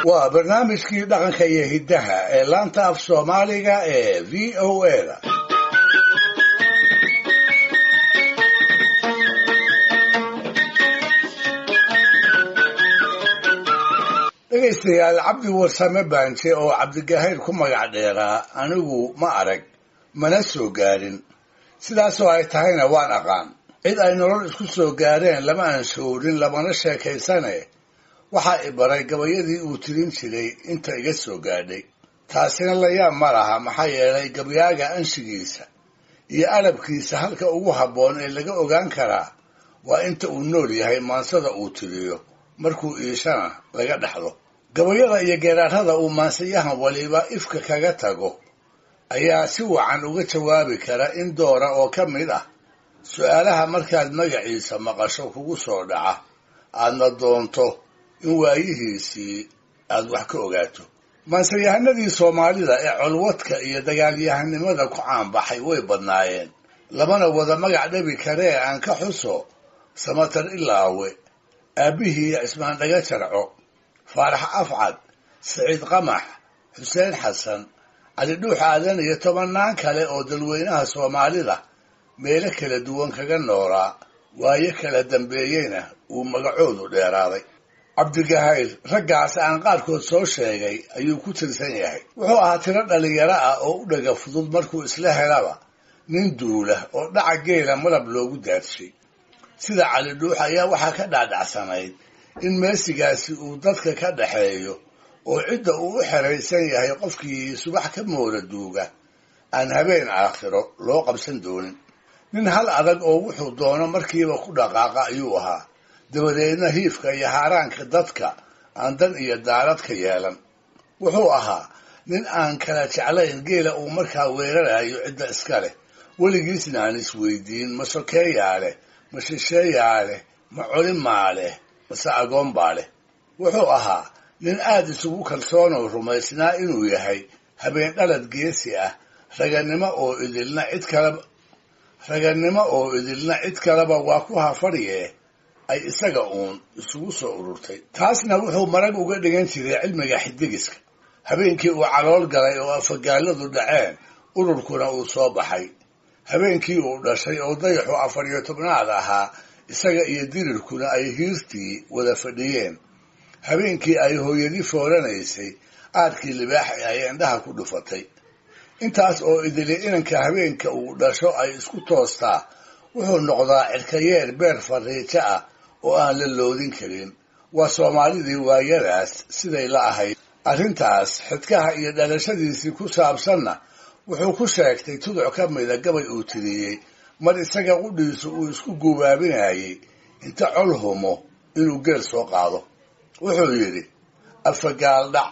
waa barnaamijkii dhaqanka iyo hiddaha ee laanta af soomaaliga ee v o a-da dhegaystayaal cabdi warsame baanje oo cabdigahayr ku magac dheeraa anigu ma arag mana soo gaarin sidaasoo ay tahayna waan aqaan cid ay nolol isku soo gaareen lama aanshoorin lamana sheekaysane waxaa i baray gabayadii uu tirin jiray inta iga soo gaadhay taasina layaab ma laha maxaa yeelay gabayaaga anshigiisa iyo alabkiisa halka ugu habboon ee laga ogaan karaa waa inta uu nool yahay maansada uu tiriyo markuu iishana laga dhaxlo gabayada iyo geeraarada uu maansayahan waliba ifka kaga tago ayaa si wacan uga jawaabi kara in doora oo ka mid ah su-aalaha markaad magaciisa maqasho kugu soo dhaca aadna doonto in waayihiisii aad wax ka ogaato maansayahanadii soomaalida ee colwadka iyo dagaalyahanimada ku caanbaxay way badnaayeen lamana wada magac dhabi karee aan ka xuso samatar ilaawe aabbihii cismaan dhaga jarco faarax afcad siciid qamax xuseen xasan cali dhuux aadan iyo tobannaan kale oo dalweynaha soomaalida meelo kala duwan kaga noolaa waayo kala dambeeyeyna uu magacoodu dheeraaday cabdigahayr raggaas aan qaarkood soo sheegay ayuu ku tirsan yahay wuxuu ahaa tiro dhallinyaro ah oo u dhaga fudud markuu isla helaba nin duula oo dhaca geela malab loogu daadshay sida cali dhuux ayaa waxaa ka dhaadhacsanayd in meesigaasi uu dadka ka dhaxeeyo oo cidda uu u xeraysan yahay qofkii subax ka moola duuga aan habeen aakhiro loo qabsan doonin nin hal adag oo wuxuu doono markiiba ku dhaqaaqa ayuu ahaa dabadeedna hiifka iyo haaraanka dadka aan dan iyo daarad ka yeelan wuxuu ahaa nin aan kala jeclayn geela uu markaa weerarayo cidda iska leh weligiisna aan isweydiin ma sokeeyaa leh ma shisheeyaa leh ma colimaa leh mase agoon baa leh wuxuu ahaa nin aad isugu kalsoonoo rumaysnaa inuu yahay habeen dhalad geesi ah raganimo oo idilna cid kaleba waa ku hafadhiyee ay isaga uun isugu soo ururtay taasna wuxuu marag uga dhigan jiray cilmiga xidigiska habeenkii uu calool galay oo afagaalladu dhaceen ururkuna uu soo baxay habeenkii uu dhashay oo dayaxu 14 ahaa isaga iyo dirirkuna ay hiirtii wada fadhiyeen habeenkii ay hooyadii fooranaysay aadkii libaax ay indhaha ku dhufatay intaas oo idili inanka habeenka uu dhasho ay isku toostaa wuxuu noqdaa cirkayeer beer fariijo ah oo aan la loodin karin waa soomaalidii waayadaas siday la ahayd arrintaas xidkaha iyo dhalashadiisii ku saabsanna wuxuu ku sheegtay tuduc ka mida gabay uu tiriyey mar isaga qudhiisu uu isku gubaabinayay inta col humo inuu geel soo qaado wuxuu yidhi afagaal dhac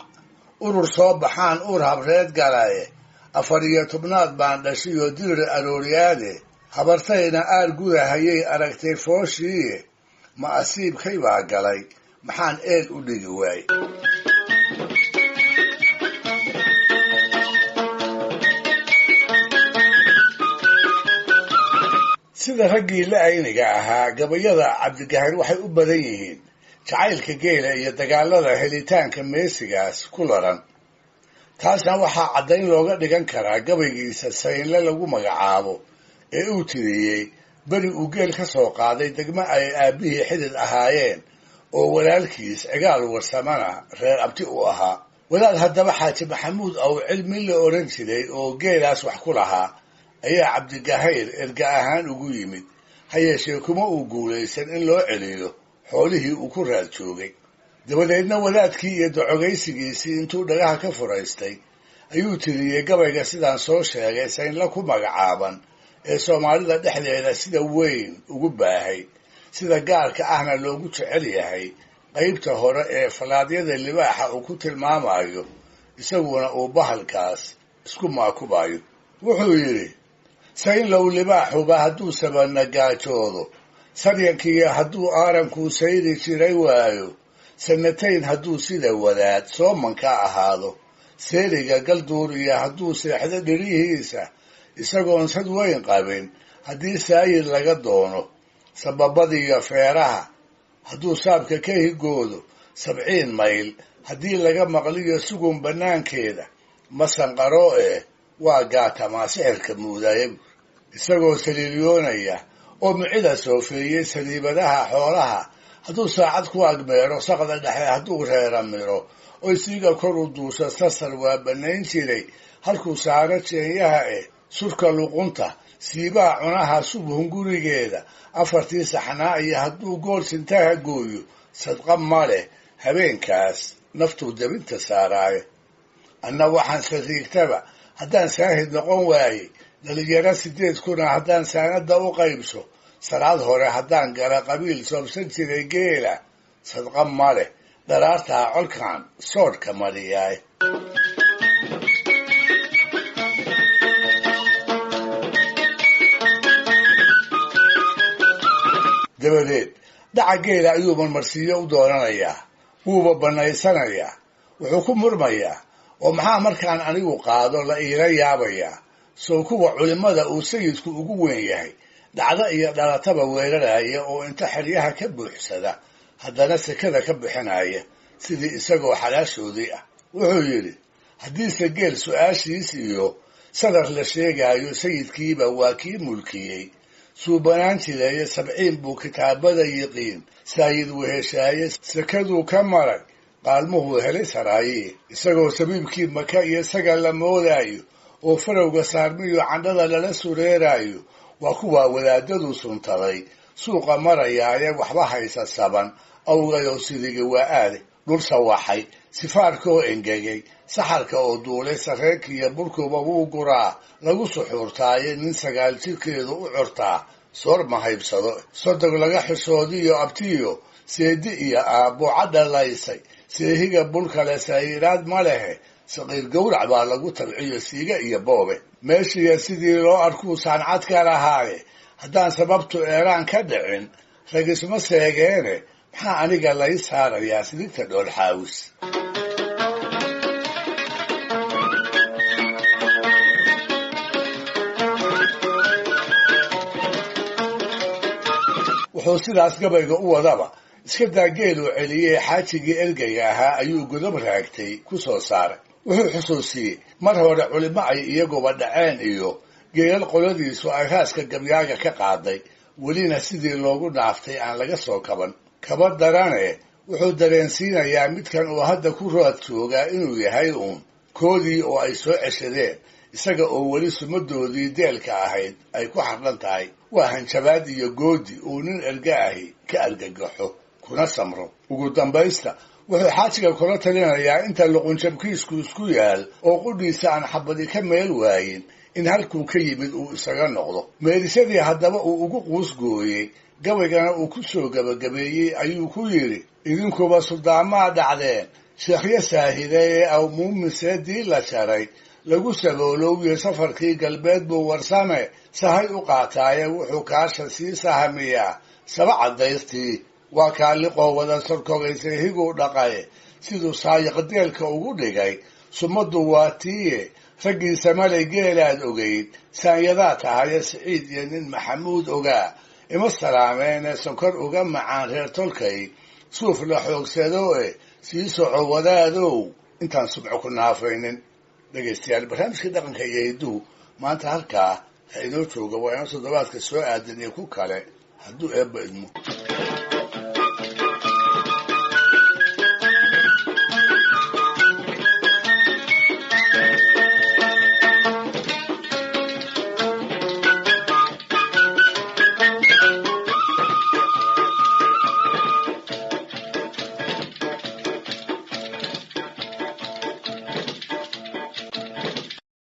urur soo baxaan ur habreed galaye 14 baan dhashiyoo dirir arooriyaade habartayna aar gudahayay aragtay fooshiiye ma asiibkay baa galay maxaan eel u dhigi waay sida raggii la-ayniga ahaa gabayada cabdigahayr waxay u badan yihiin jacaylka geela iyo dagaalada helitaanka meesigaas ku laran taasna waxaa caddayn looga dhigan karaa gabaygiisa saynle lagu magacaabo ee uu tiriyey beri uu geel ka soo qaaday degmo ay aabbihii xidid ahaayeen oo walaalkiis cigaal warsamana reer abti u ahaa walaal haddaba xaaji maxamuud ow cilmi la odhan jiray oo geelaas wax ku lahaa ayaa cabdigahayr erga ahaan ugu yimid ha yeeshee kuma uu guulaysan in loo celiyo xoolihii uu ku raad joogay dabadeedna wadaadkii iyo docogaysigiisii intuu dhagaha ka furaystay ayuu tiriyey gabayga sidaan soo sheegay saynla ku magacaaban ee soomaalida dhexdeeda sida weyn ugu baahay sida gaarka ahna loogu jecel yahay qaybta hore ee falaadyada libaaxa uu ku tilmaamayo isaguna uu bahalkaas isku maakubayo wuxuu yidhi saynlow libaaxuba hadduu sabana gaajoodo saryankiiyo hadduu aarankuu sayri jiray waayo sanatayn hadduu sida wadaad soomanka ahaado seeriga galduur iyo hadduu seexdo dhirihiisa isagoon sad weyn qabin haddii saayid laga doono sababadiiyo feeraha hadduu saabka ka higoodo 70 mayl haddii laga maqliyo sugun bannaankeeda ma sanqaro waa gaatamaa sixirka muudaaye isagoo saliilyoonaya oo micida soofeeyey saliibadaha xoolaha hadduu saacad ku agmeero saqda dhexe hadduu reera miro oy siiga kor u duusho sasar waa bannayn jiray halkuu saaro jeenyaha surka luqunta siibaha cunaha subhun gurigeeda afartii saxnaa iyo hadduu gool sintaha gooyo sadqa ma leh habeenkaas naftuu dabinta saaraayo anna waxaan sariigtaba haddaan saahid noqon waayey dhalinyaro 8 kuna haddaan saanada u qaybso salaad hore haddaan gala qabiil soobsan jiray geela sadqa ma leh daraartaa colkaan soodhka mariyaay dabadeed dhaca geela ayuu marmarsiiyo u doonanayaa wuuba bannaysanayaa wuxuu ku murmayaa oo maxaa markaan anigu qaado la iila yaabayaa sow kuwa culimmada uu sayidku ugu weyn yahay dhacdo iyo dhalataba weeraraya oo inta xeryaha ka buuxsada haddana sekada ka bixinaya sidii isagoo xalaashoodii ah wuxuu yidhi haddiise geel su-aashiis iyo sadar la sheegaayo sayidkiiba waa kii mulkiyey suubanaan jireeye 70 buu kitaabada yiqiin saayid weheshaaye sekaduu ka maray qaalmuhuu helay saraaye isagoo sabiibkii maka iyo isaga la moodaayo oo farowga saarmiyo candhada lala sureeraayo waa kuwaa wadaadadu suntaday suuqa marayaaye waxba haysa saban awgayoo sidigi waa aade dhul sawaxay sifaarkaoo engegay saxarka oo duulay sarreenkiiyo burkuba wuu guraa lagu suxuurtaaye nin 9 jirkeedu u curtaa soor ma haybsado sodog laga xishoodiyo abtiyo seedi iyo aabbo cadhalaysay seehiga bulkale sayiraad ma lehe saqiir gowrac baa lagu tabciyo siiga iyo boobe meeshiiya sidii loo arkuu saancad ka lahaaye haddaan sababtu eeraan ka dhicin ragisma seegeene maxaa aniga lay saarayaa sidigta dhoolxaawis wuxuu sidaas gabayga u wadaba iska daa geeluu celiyey xaajigii ergayga ahaa ayuu godob raagtay ku soo saaray wuxuu xusuusiyey mar hore culimo ay iyaguba dhaceen iyo geelal qoladiisu ay raaska gabyaaga ka qaaday welina sidii loogu dhaaftay aan laga soo kaban kaba darane wuxuu dareensiinayaa midkan uu hadda ku rood joogaa inuu yahay uun koodii oo ay soo ceshadeen isaga oo weli sumadoodii deelka ahayd ay ku xardhan tahay waa hanjabaad iyo goodi uu nin erga ahi ka argagaxo kuna samro ugu dambaysta wuxuu xaajiga kula talinayaa inta luqunjabkiisku isku yaal oo qudhiisa aan xabadi ka meel waayin in halkuu ka yimid uu isaga noqdo meelisadii haddaba uu ugu quusgooyey gabaygana uu ku soo gabagabeeyey ayuu ku yidhi idinkuba suldaamaa dhacdeen sheekhyo saahide ee awmuumiseedii la jaray lagu saboolowyo safarkii galbeed buu warsame sahay u qaataaye wuxuu kaasha sii sahamiyaa saba cadaystii waa kaaliqoo wada sorkogaysay higuu dhaqay siduu saayiqdeelka ugu dhigay sumaddu waa tiiye raggiisa malay geelaad ogayd saanyadaa tahaye siciid iyo nin maxamuud ogaa ima salaameene sonkor uga macaan reer tolkay suuf la xoogsado sii soco wadaadow intaan subco ku naafaynin dhegaystayaal barnaamijkii dhaqanka iyo hidduhu maanta halkaa ha inoo jooga waa inoo toddobaadka soo aadan iyo ku kale hadduu eebba idmo